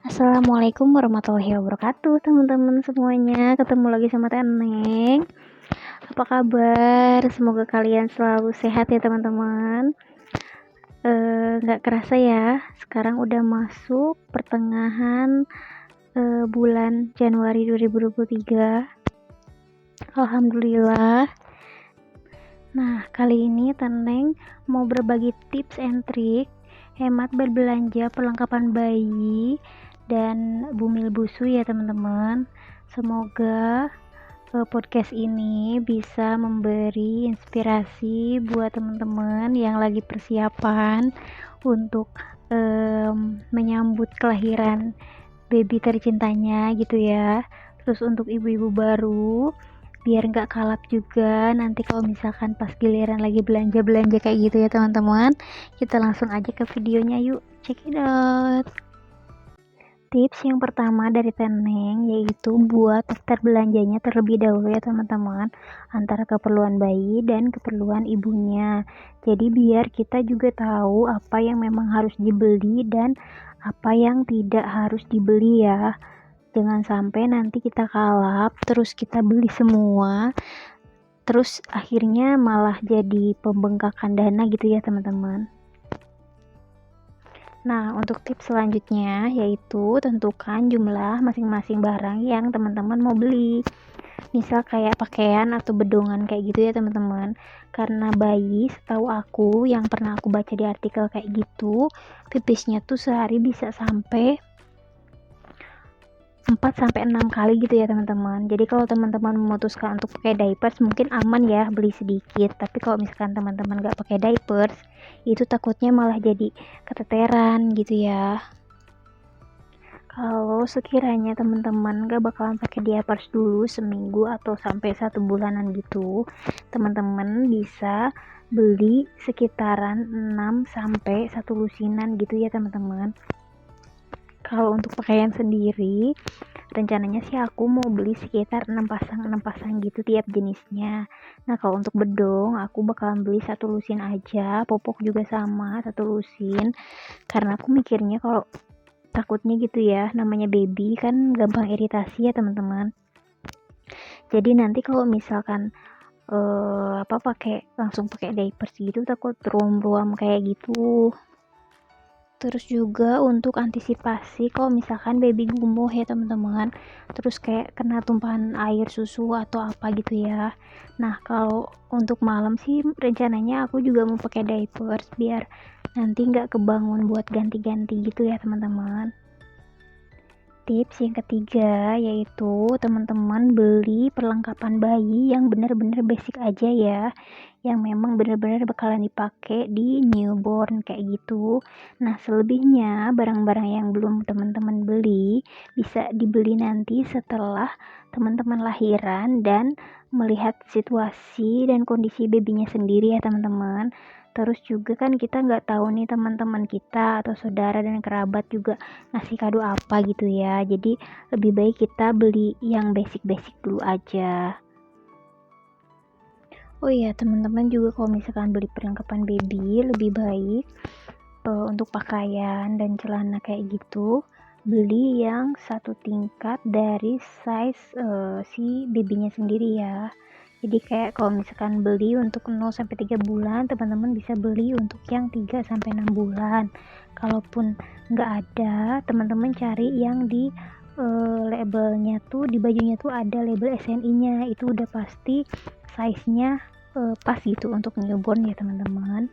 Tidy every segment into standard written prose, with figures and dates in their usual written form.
Assalamualaikum warahmatullahi wabarakatuh, teman-teman semuanya. Ketemu lagi sama Teneng. Apa kabar? Semoga kalian selalu sehat ya, teman-teman. Nggak kerasa ya, sekarang udah masuk pertengahan bulan Januari 2023. Alhamdulillah. Nah, kali ini Teneng mau berbagi tips and trik hemat berbelanja perlengkapan bayi dan bumil busu ya, teman-teman. Semoga podcast ini bisa memberi inspirasi buat teman-teman yang lagi persiapan untuk menyambut kelahiran baby tercintanya gitu ya. Terus untuk ibu-ibu baru, biar nggak kalap juga nanti kalau misalkan pas giliran lagi belanja-belanja kayak gitu ya, teman-teman. Kita langsung aja ke videonya, yuk check it out. Tips yang pertama dari Teneng yaitu buat daftar belanjanya terlebih dahulu ya, teman-teman, antara keperluan bayi dan keperluan ibunya. Jadi biar kita juga tahu apa yang memang harus dibeli dan apa yang tidak harus dibeli ya. Jangan sampai nanti kita kalap terus kita beli semua, terus akhirnya malah jadi pembengkakan dana gitu ya, teman-teman. Nah, untuk tips selanjutnya yaitu tentukan jumlah masing-masing barang yang teman-teman mau beli. Misal kayak pakaian atau bedongan kayak gitu ya, teman-teman. Karena bayi, setahu aku yang pernah aku baca di artikel kayak gitu, pipisnya tuh sehari bisa sampai 4-6 kali gitu ya, teman-teman. Jadi kalau teman-teman memutuskan untuk pakai diapers mungkin aman ya beli sedikit, tapi kalau misalkan teman-teman gak pakai diapers itu takutnya malah jadi keteteran gitu ya. Kalau sekiranya teman-teman gak bakalan pakai diapers dulu seminggu atau sampai 1 bulanan gitu, teman-teman bisa beli sekitaran 6 sampai 1 lusinan gitu ya, teman-teman. Kalau untuk pakaian sendiri, rencananya sih aku mau beli sekitar 6 pasang gitu tiap jenisnya. Nah, kalau untuk bedong, aku bakalan beli 1 lusin aja, popok juga sama 1 lusin. Karena aku mikirnya kalau takutnya gitu ya, namanya baby kan gampang iritasi ya, teman-teman. Jadi nanti kalau misalkan langsung pakai diapers gitu, takut ruam-ruam kayak gitu. Terus juga untuk antisipasi kalau misalkan baby gumoh ya, teman-teman, terus kayak kena tumpahan air susu atau apa gitu ya. Nah, kalau untuk malam sih rencananya aku juga mau pakai diapers biar nanti nggak kebangun buat ganti-ganti gitu ya, teman-teman. Tips yang ketiga yaitu teman-teman beli perlengkapan bayi yang benar-benar basic aja ya, yang memang benar-benar bakalan dipakai di newborn kayak gitu. Nah, selebihnya barang-barang yang belum teman-teman beli bisa dibeli nanti setelah teman-teman lahiran dan melihat situasi dan kondisi babynya sendiri ya, teman-teman. Terus juga kan kita nggak tahu nih teman-teman kita atau saudara dan kerabat juga ngasih kado apa gitu ya. Jadi lebih baik kita beli yang basic-basic dulu aja. Oh iya, teman-teman juga kalau misalkan beli perlengkapan baby lebih baik untuk pakaian dan celana kayak gitu beli yang satu tingkat dari size si babynya sendiri ya. Jadi kayak kalau misalkan beli untuk 0-3 bulan, teman-teman bisa beli untuk yang 3-6 bulan. Kalaupun nggak ada, teman-teman cari yang di labelnya tuh, di bajunya tuh ada label SNI-nya, itu udah pasti size-nya pas gitu untuk newborn ya, teman-teman.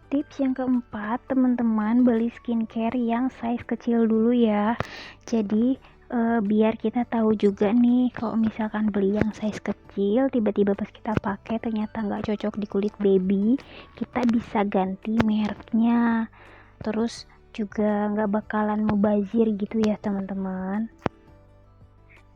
Tips yang keempat, teman-teman beli skincare yang size kecil dulu ya. Jadi biar kita tahu juga nih kalau misalkan beli yang size kecil tiba-tiba pas kita pakai ternyata nggak cocok di kulit baby, kita bisa ganti mereknya. Terus juga nggak bakalan mubazir gitu ya, teman-teman.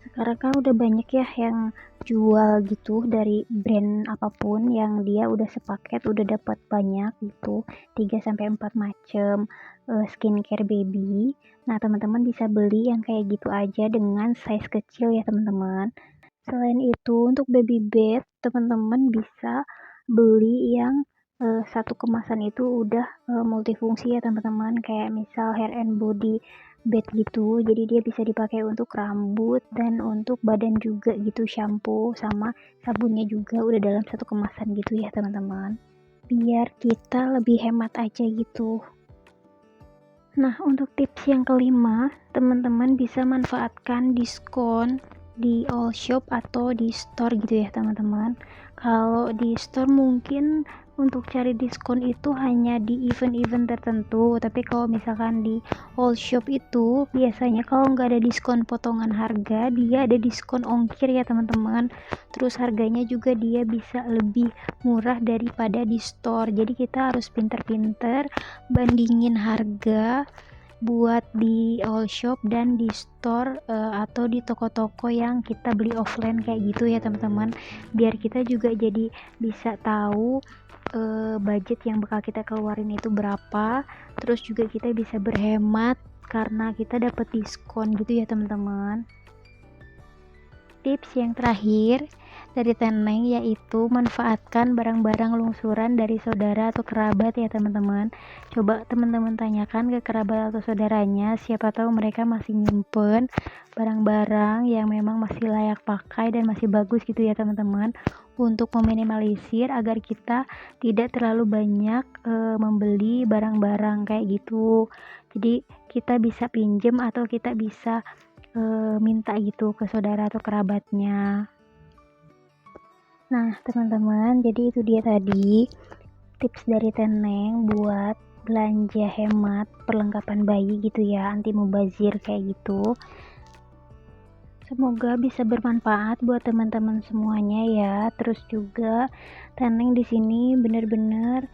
Sekarang kan udah banyak ya yang jual gitu dari brand apapun yang dia udah sepaket udah dapat banyak gitu 3-4 macam skincare baby. Nah, teman-teman bisa beli yang kayak gitu aja dengan size kecil ya, teman-teman. Selain itu untuk baby bed teman-teman bisa beli yang satu kemasan itu udah multifungsi ya teman-teman, kayak misal hair and body bed gitu, jadi dia bisa dipakai untuk rambut dan untuk badan juga gitu, shampoo sama sabunnya juga udah dalam satu kemasan gitu ya teman-teman, biar kita lebih hemat aja gitu. Nah, untuk tips yang kelima, teman-teman bisa manfaatkan diskon di all shop atau di store gitu ya teman-teman. Kalau di store mungkin untuk cari diskon itu hanya di event-event tertentu, tapi kalau misalkan di all shop itu biasanya kalau nggak ada diskon potongan harga, dia ada diskon ongkir ya teman-teman. Terus harganya juga dia bisa lebih murah daripada di store, jadi kita harus pinter-pinter bandingin harga buat di all shop dan di store atau di toko-toko yang kita beli offline kayak gitu ya teman-teman, biar kita juga jadi bisa tahu budget yang bakal kita keluarin itu berapa, terus juga kita bisa berhemat karena kita dapat diskon gitu ya teman-teman. Tips yang terakhir dari Teneng yaitu manfaatkan barang-barang lungsuran dari saudara atau kerabat ya teman-teman. Coba teman-teman tanyakan ke kerabat atau saudaranya, siapa tahu mereka masih nyimpen barang-barang yang memang masih layak pakai dan masih bagus gitu ya teman-teman, untuk meminimalisir agar kita tidak terlalu banyak membeli barang-barang kayak gitu. Jadi kita bisa pinjem atau kita bisa minta gitu ke saudara atau kerabatnya. Nah teman-teman, jadi itu dia tadi tips dari Teneng buat belanja hemat perlengkapan bayi gitu ya, anti mubazir kayak gitu. Semoga bisa bermanfaat buat teman-teman semuanya ya. Terus juga Teneng di sini bener-bener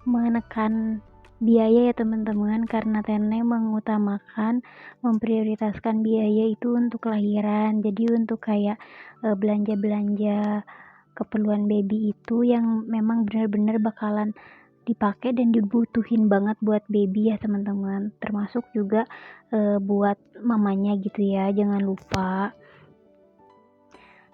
menekan biaya ya teman-teman, karena Teneng mengutamakan memprioritaskan biaya itu untuk kelahiran. Jadi untuk kayak belanja-belanja keperluan baby itu yang memang benar-benar bakalan dipakai dan dibutuhin banget buat baby ya teman-teman, termasuk juga buat mamanya gitu ya, jangan lupa,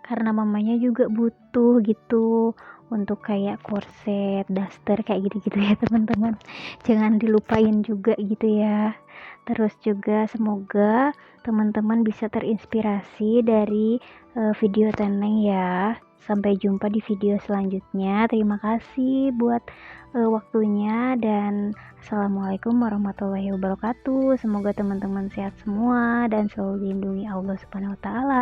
karena mamanya juga butuh gitu untuk kayak korset, daster kayak gitu-gitu ya teman-teman, jangan dilupain juga gitu ya. Terus juga semoga teman-teman bisa terinspirasi dari video Teneng ya. Sampai jumpa di video selanjutnya. Terima kasih buat waktunya dan assalamualaikum warahmatullahi wabarakatuh. Semoga teman-teman sehat semua dan selalu dilindungi Allah Subhanahu wa taala.